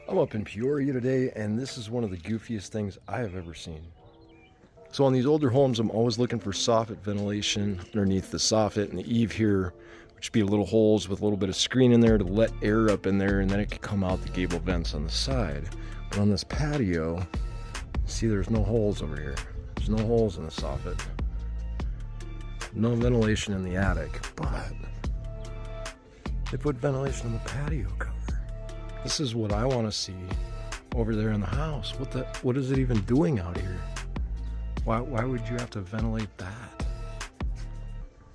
I'm up in Peoria today, and this is one of the goofiest things I have ever seen. So on these older homes, I'm always looking for soffit ventilation underneath the soffit and the eave here, which would be little holes with a little bit of screen in there to let air up in there, and then it could come out the gable vents on the side. But on this patio, see there's no holes over here. There's no holes in the soffit. No ventilation in the attic, but they put ventilation in the patio cover. This is what I want to see over there in the house. What is it even doing out here? Why would you have to ventilate that?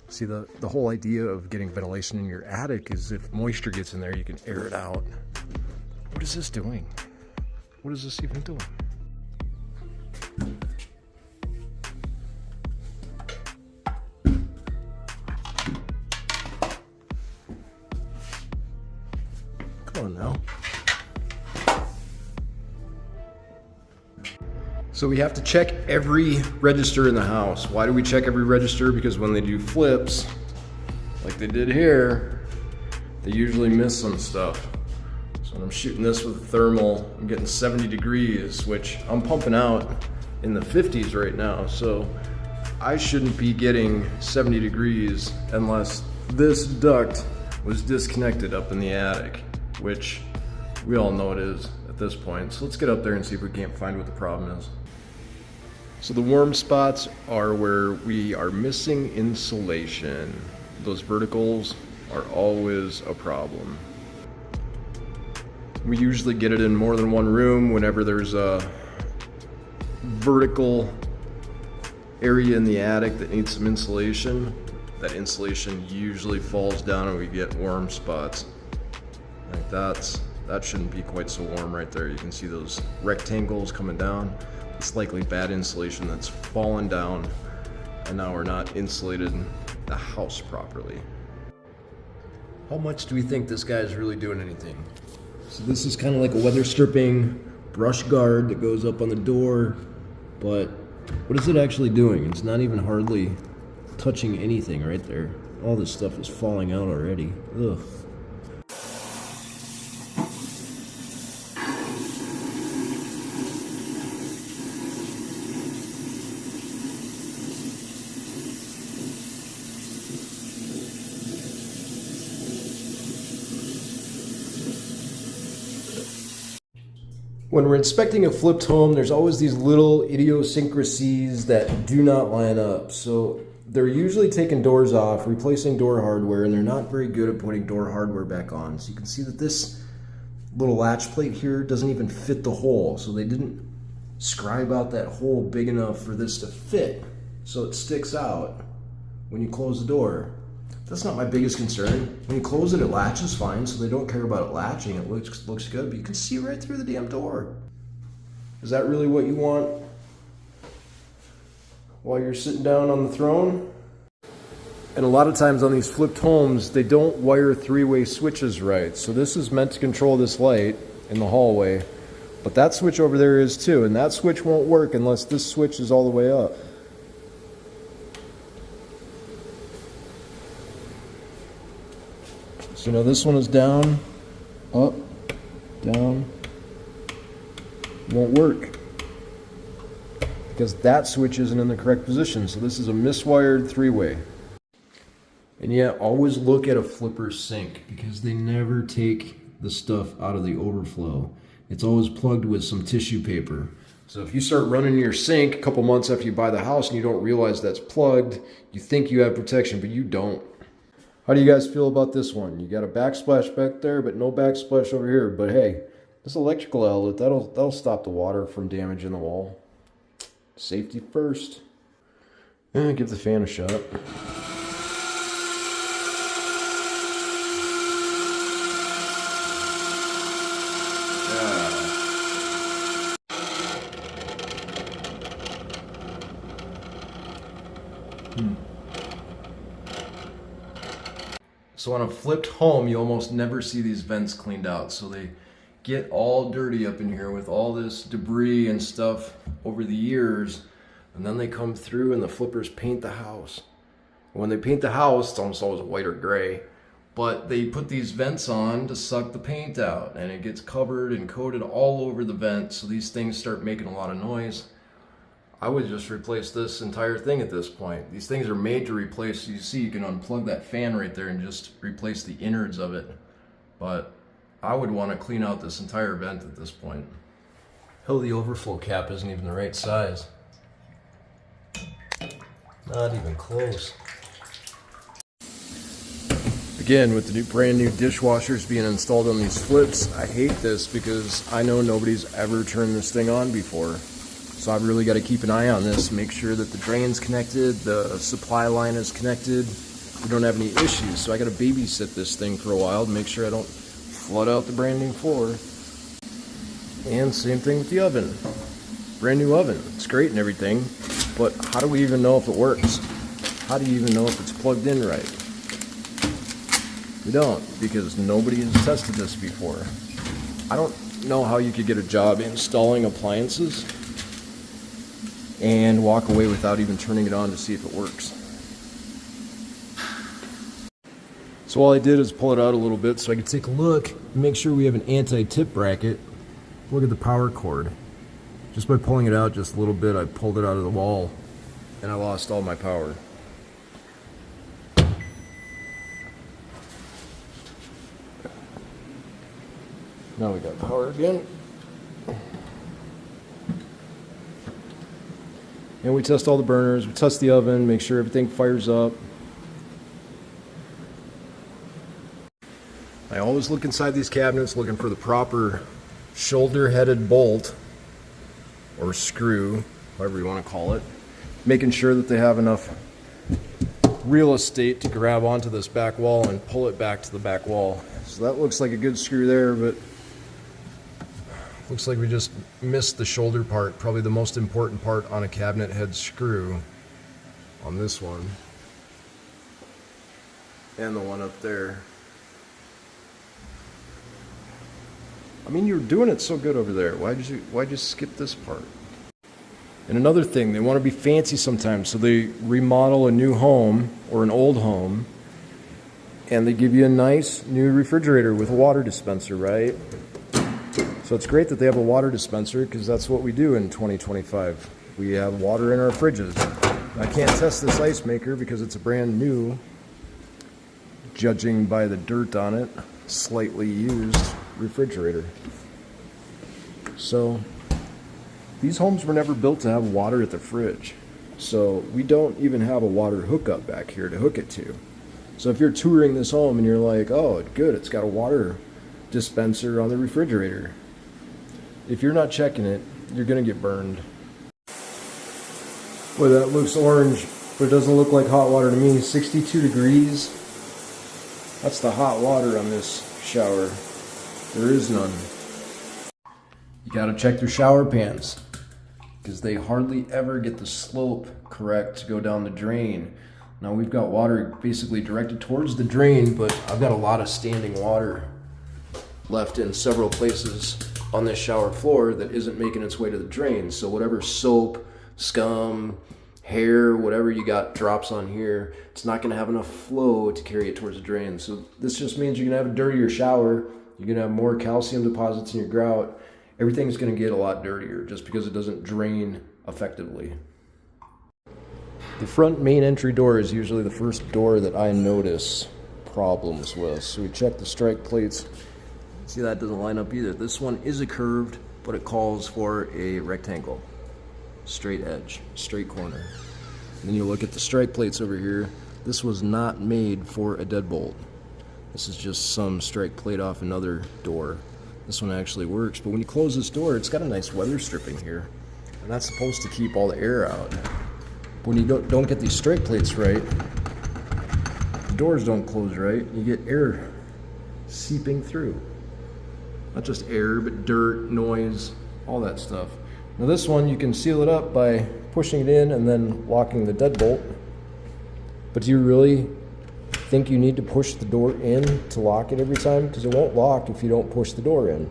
See, the whole idea of getting ventilation in your attic is if moisture gets in there, you can air it out. What is this doing? What is this even doing? Come on now. So we have to check every register in the house. Why do we check every register? Because when they do flips, like they did here, they usually miss some stuff. So when I'm shooting this with a thermal, I'm getting 70 degrees, which I'm pumping out in the 50s right now. So I shouldn't be getting 70 degrees unless this duct was disconnected up in the attic, which we all know it is at this point. So let's get up there and see if we can't find what the problem is. So the warm spots are where we are missing insulation. Those verticals are always a problem. We usually get it in more than one room whenever there's a vertical area in the attic that needs some insulation. That insulation usually falls down and we get warm spots. Like that shouldn't be quite so warm right there. You can see those rectangles coming down. It's likely bad insulation that's fallen down, and now we're not insulated the house properly. How much do we think this guy is really doing anything? So this is kind of like a weather stripping brush guard that goes up on the door, but what is it actually doing? It's not even hardly touching anything right there. All this stuff is falling out already. Ugh. When we're inspecting a flipped home, there's always these little idiosyncrasies that do not line up. So they're usually taking doors off, replacing door hardware, and they're not very good at putting door hardware back on. So you can see that this little latch plate here doesn't even fit the hole. So they didn't scribe out that hole big enough for this to fit. So it sticks out when you close the door. That's not my biggest concern. When you close it, it latches fine, so they don't care about it latching. It looks good, but you can see right through the damn door. Is that really what you want while you're sitting down on the throne? And a lot of times on these flipped homes, they don't wire three-way switches right. So this is meant to control this light in the hallway, but that switch over there is too, and that switch won't work unless this switch is all the way up. So now this one is down, up, down, won't work because that switch isn't in the correct position. So this is a miswired three-way. And yet always look at a flipper sink because they never take the stuff out of the overflow. It's always plugged with some tissue paper. So if you start running your sink a couple months after you buy the house and you don't realize that's plugged, you think you have protection, but you don't. How do you guys feel about this one? You got a backsplash back there, but no backsplash over here. But hey, this electrical outlet, that'll stop the water from damaging the wall. Safety first. Give the fan a shot. So on a flipped home, you almost never see these vents cleaned out. So they get all dirty up in here with all this debris and stuff over the years. And then they come through and the flippers paint the house. When they paint the house, it's almost always white or gray. but they put these vents on to suck the paint out, and it gets covered and coated all over the vent, so these things start making a lot of noise. I would just replace this entire thing at this point. These things are made to replace. You see, you can unplug that fan right there and just replace the innards of it. But I would want to clean out this entire vent at this point. Hell, the overflow cap isn't even the right size. Not even close. Again, with the brand new dishwashers being installed on these flips, I hate this because I know nobody's ever turned this thing on before. So I've really got to keep an eye on this, make sure that the drain's connected, the supply line is connected, we don't have any issues. So I got to babysit this thing for a while to make sure I don't flood out the brand new floor. And same thing with the oven. Brand new oven. It's great and everything, but how do we even know if it works? How do you even know if it's plugged in right? We don't, because nobody has tested this before. I don't know how you could get a job installing appliances and walk away without even turning it on to see if it works. So all I did is pull it out a little bit so I could take a look and make sure we have an anti-tip bracket. Look at the power cord. Just by pulling it out just a little bit, I pulled it out of the wall and I lost all my power. Now we got power again. And we test all the burners, we test the oven, make sure everything fires up. I always look inside these cabinets looking for the proper shoulder-headed bolt or screw, whatever you want to call it, making sure that they have enough real estate to grab onto this back wall and pull it back to the back wall. So that looks like a good screw there, but looks like we just missed the shoulder part, probably the most important part on a cabinet head screw on this one. And the one up there. I mean, you were doing it so good over there. Why'd you skip this part? And another thing, they want to be fancy sometimes, so they remodel a new home or an old home, and they give you a nice new refrigerator with a water dispenser, right? So it's great that they have a water dispenser, because that's what we do in 2025. We have water in our fridges. I can't test this ice maker because it's a brand new, judging by the dirt on it, slightly used refrigerator. So these homes were never built to have water at the fridge. So we don't even have a water hookup back here to hook it to. So if you're touring this home and you're like, oh, good, it's got a water dispenser on the refrigerator. If you're not checking it, you're gonna get burned. Boy, that looks orange, but it doesn't look like hot water to me. 62 degrees. That's the hot water on this shower. There is none. You gotta check your shower pans, because they hardly ever get the slope correct to go down the drain. Now we've got water basically directed towards the drain, but I've got a lot of standing water left in several places on this shower floor that isn't making its way to the drain. So whatever soap, scum, hair, whatever you got drops on here, it's not gonna have enough flow to carry it towards the drain. So this just means you're gonna have a dirtier shower, you're gonna have more calcium deposits in your grout, everything's gonna get a lot dirtier just because it doesn't drain effectively. The front main entry door is usually the first door that I notice problems with. So we check the strike plates. See, that doesn't line up either. This one is a curved, but it calls for a rectangle. Straight edge, straight corner. And then you look at the strike plates over here. This was not made for a deadbolt. This is just some strike plate off another door. This one actually works, but when you close this door, it's got a nice weather stripping here. And that's supposed to keep all the air out. But when you don't get these strike plates right, the doors don't close right, you get air seeping through. Not just air, but dirt, noise, all that stuff. Now this one, you can seal it up by pushing it in and then locking the deadbolt. But do you really think you need to push the door in to lock it every time? Because it won't lock if you don't push the door in.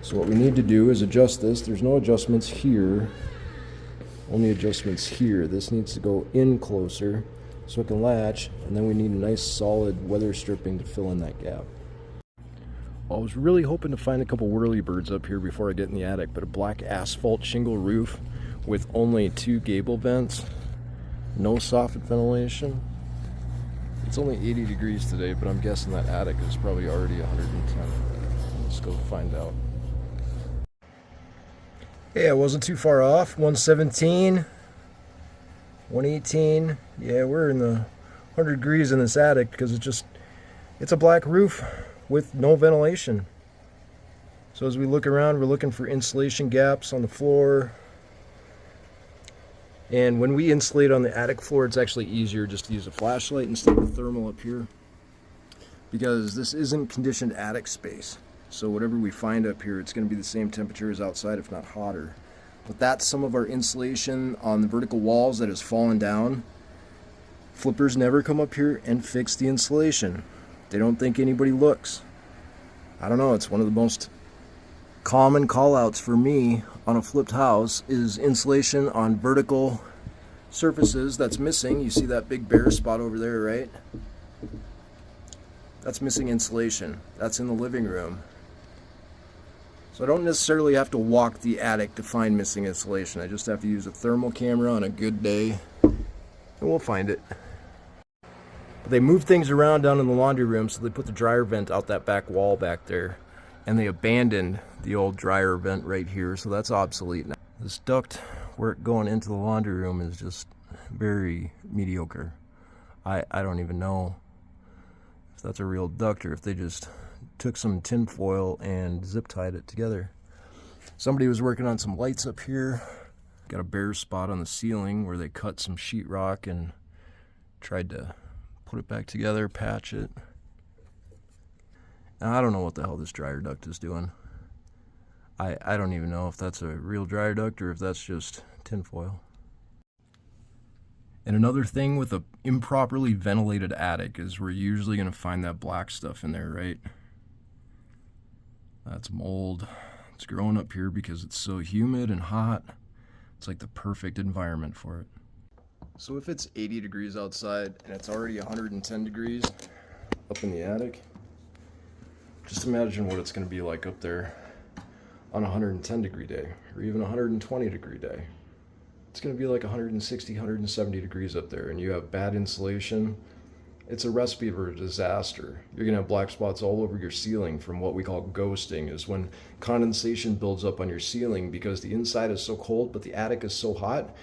So what we need to do is adjust this. There's no adjustments here, only adjustments here. This needs to go in closer. so it can latch, and then we need a nice solid weather stripping to fill in that gap. Well, I was really hoping to find a couple whirlybirds up here before I get in the attic, but a black asphalt shingle roof with only 2 gable vents, no soffit ventilation. It's only 80 degrees today, but I'm guessing that attic is probably already 110. Let's go find out. Yeah, it wasn't too far off. 117, 118. Yeah, we're in the 100 degrees in this attic because it's a black roof with no ventilation. So as we look around, we're looking for insulation gaps on the floor. And when we insulate on the attic floor, it's actually easier just to use a flashlight instead of a thermal up here, because this isn't conditioned attic space. So whatever we find up here, it's going to be the same temperature as outside, if not hotter. But that's some of our insulation on the vertical walls that has fallen down. Flippers never come up here and fix the insulation. They don't think anybody looks. I don't know, it's one of the most common call-outs for me on a flipped house is insulation on vertical surfaces that's missing. You see that big bare spot over there, right? That's missing insulation. That's in the living room. So I don't necessarily have to walk the attic to find missing insulation. I just have to use a thermal camera on a good day and we'll find it. But they moved things around down in the laundry room, so they put the dryer vent out that back wall back there, and they abandoned the old dryer vent right here, so that's obsolete now. This duct work going into the laundry room is just very mediocre. I don't even know if that's a real duct or if they just took some tin foil and zip tied it together. Somebody was working on some lights up here. Got a bare spot on the ceiling where they cut some sheetrock and tried to put it back together, patch it. And I don't know what the hell this dryer duct is doing. I don't even know if that's a real dryer duct or if that's just tin foil. And another thing with an improperly ventilated attic is we're usually going to find that black stuff in there, right? That's mold. It's growing up here because it's so humid and hot. It's like the perfect environment for it. So if it's 80 degrees outside and it's already 110 degrees up in the attic, just imagine what it's going to be like up there on a 110 degree day or even a 120 degree day. It's going to be like 160, 170 degrees up there, and you have bad insulation. It's a recipe for a disaster. You're going to have black spots all over your ceiling from what we call ghosting, is when condensation builds up on your ceiling because the inside is so cold but the attic is so hot.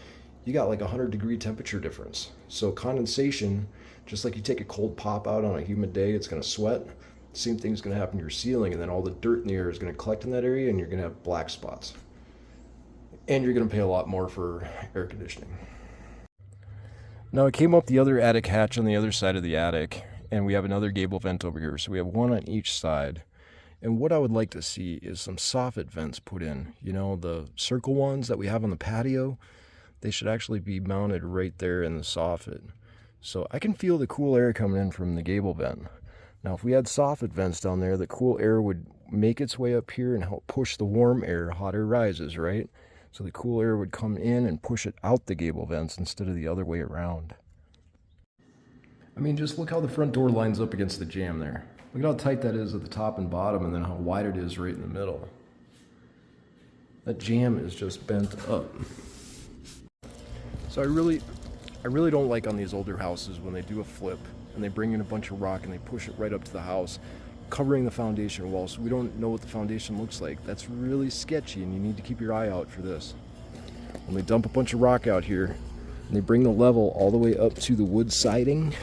You got like a 100-degree temperature difference. So condensation, just like you take a cold pop out on a humid day, it's going to sweat. Same thing's going to happen to your ceiling, and then all the dirt in the air is going to collect in that area and you're going to have black spots. And you're going to pay a lot more for air conditioning. Now I came up the other attic hatch on the other side of the attic, and we have another gable vent over here. So we have one on each side. And what I would like to see is some soffit vents put in. You know, the circle ones that we have on the patio, they should actually be mounted right there in the soffit. So I can feel the cool air coming in from the gable vent. Now if we had soffit vents down there, the cool air would make its way up here and help push the warm air. Hot air rises, right? So the cool air would come in and push it out the gable vents instead of the other way around. I mean, just look how the front door lines up against the jamb there. Look at how tight that is at the top and bottom, and then how wide it is right in the middle. That jamb is just bent up. So I really don't like on these older houses when they do a flip and they bring in a bunch of rock and they push it right up to the house, covering the foundation wall, so we don't know what the foundation looks like. That's really sketchy, and you need to keep your eye out for this. When they dump a bunch of rock out here and they bring the level all the way up to the wood siding,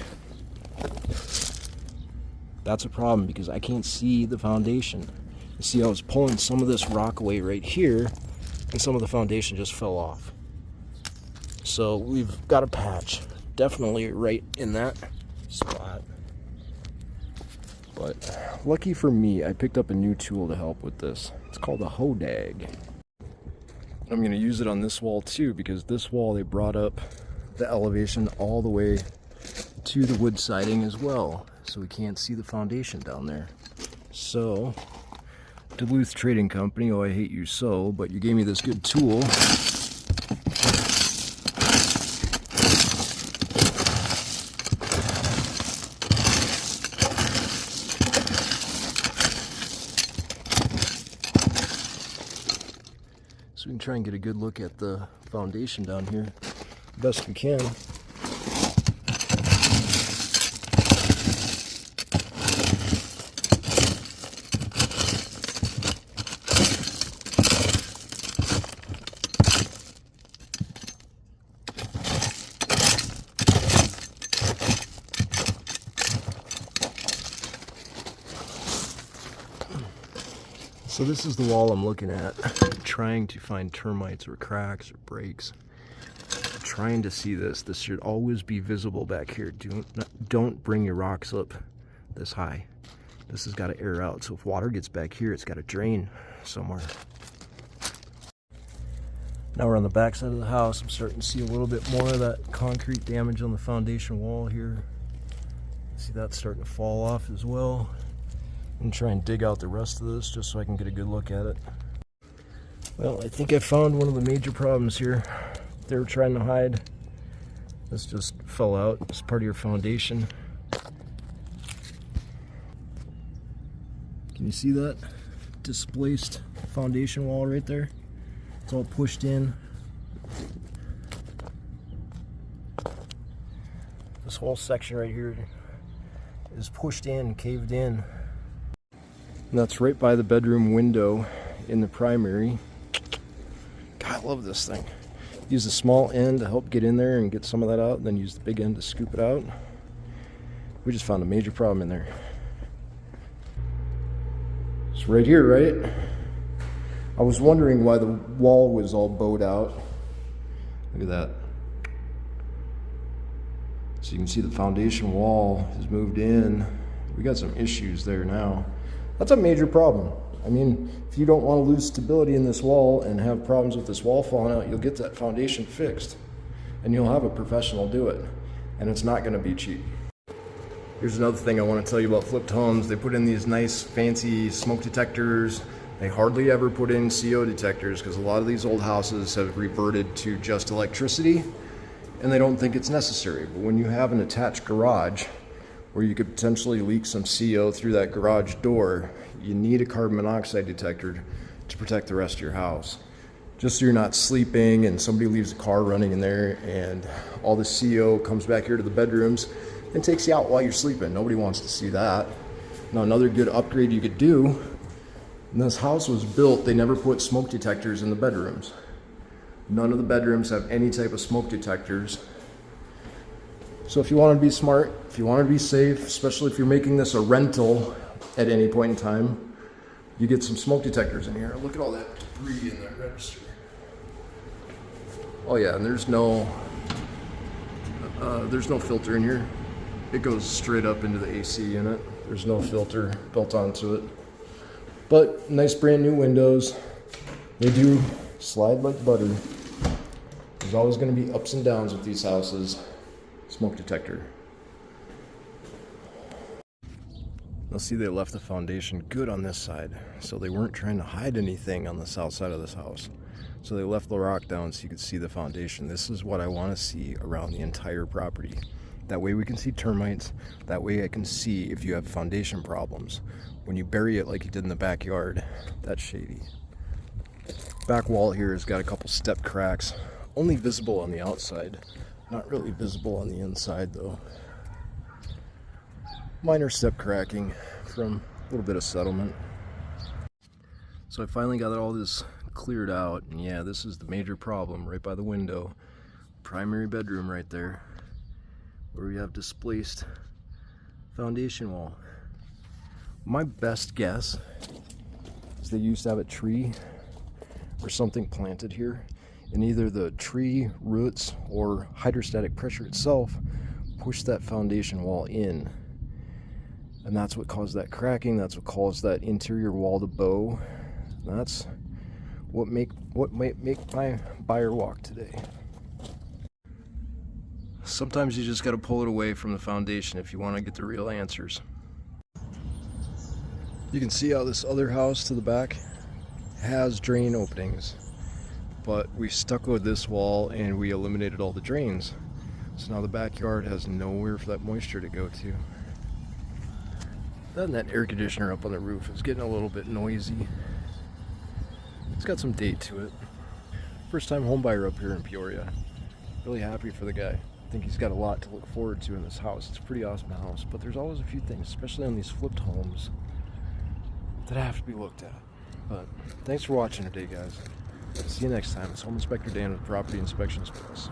that's a problem because I can't see the foundation. You see, I was pulling some of this rock away right here and some of the foundation just fell off. So we've got a patch definitely right in that spot. But lucky for me, I picked up a new tool to help with this. It's called a hodag. I'm going to use it on this wall too, because this wall they brought up the elevation all the way to the wood siding as well, so we can't see the foundation down there. So Duluth Trading Company, oh I hate you so, but you gave me this good tool. we can try and get a good look at the foundation down here best we can. So this is the wall I'm looking at, trying to find termites or cracks or breaks. I'm trying to see this. This should always be visible back here. Don't bring your rocks up this high. This has got to air out. So if water gets back here, it's got to drain somewhere. Now we're on the back side of the house. I'm starting to see a little bit more of that concrete damage on the foundation wall here. See that starting to fall off as well. And try and dig out the rest of this just so I can get a good look at it. Well, I think I found one of the major problems here. They were trying to hide. This just fell out. It's part of your foundation. Can you see that? Displaced foundation wall right there. It's all pushed in. This whole section right here is pushed in, caved in. And that's right by the bedroom window in the primary. God, I love this thing. Use the small end to help get in there and get some of that out, and then use the big end to scoop it out. We just found a major problem in there. It's right here, right? I was wondering why the wall was all bowed out. Look at that. So you can see the foundation wall has moved in. We got some issues there now. That's a major problem. I mean, if you don't want to lose stability in this wall and have problems with this wall falling out, you'll get that foundation fixed. And you'll have a professional do it. And it's not going to be cheap. Here's another thing I want to tell you about flipped homes. They put in these nice fancy smoke detectors. They hardly ever put in CO detectors because a lot of these old houses have reverted to just electricity and they don't think it's necessary. But when you have an attached garage, where you could potentially leak some CO through that garage door, you need a carbon monoxide detector to protect the rest of your house. Just so you're not sleeping and somebody leaves a car running in there and all the CO comes back here to the bedrooms and takes you out while you're sleeping. Nobody wants to see that. Now another good upgrade you could do, when this house was built, they never put smoke detectors in the bedrooms. None of the bedrooms have any type of smoke detectors. So if you want to be smart, if you want to be safe, especially if you're making this a rental at any point in time, you get some smoke detectors in here. Look at all that debris in that register. Oh yeah, and there's no filter in here. It goes straight up into the AC unit. There's no filter built onto it. But nice brand new windows. They do slide like butter. There's always going to be ups and downs with these houses. Smoke detector. You'll see they left the foundation good on this side, so they weren't trying to hide anything on the south side of this house. So they left the rock down so you could see the foundation. This is what I want to see around the entire property. That way we can see termites. That way I can see if you have foundation problems. When you bury it like you did in the backyard, that's shady. Back wall here has got a couple step cracks, only visible on the outside. Not really visible on the inside though. Minor step cracking from a little bit of settlement. So I finally got all this cleared out, and yeah, this is the major problem right by the window. Primary bedroom right there, where we have displaced foundation wall. My best guess is they used to have a tree or something planted here, and either the tree roots or hydrostatic pressure itself pushed that foundation wall in, and that's what caused that cracking. That's what caused that interior wall to bow. That's what might make my buyer walk today. Sometimes you just got to pull it away from the foundation if you want to get the real answers. You can see how this other house to the back has drain openings, but we stuck with this wall and we eliminated all the drains. So now the backyard has nowhere for that moisture to go to. That air conditioner up on the roof is getting a little bit noisy. It's got some date to it. First time home buyer up here in Peoria. Really happy for the guy. I think he's got a lot to look forward to in this house. It's a pretty awesome house, but there's always a few things, especially on these flipped homes, that have to be looked at. But thanks for watching today, guys. See you next time. It's Home Inspector Dan with Property Inspections Plus.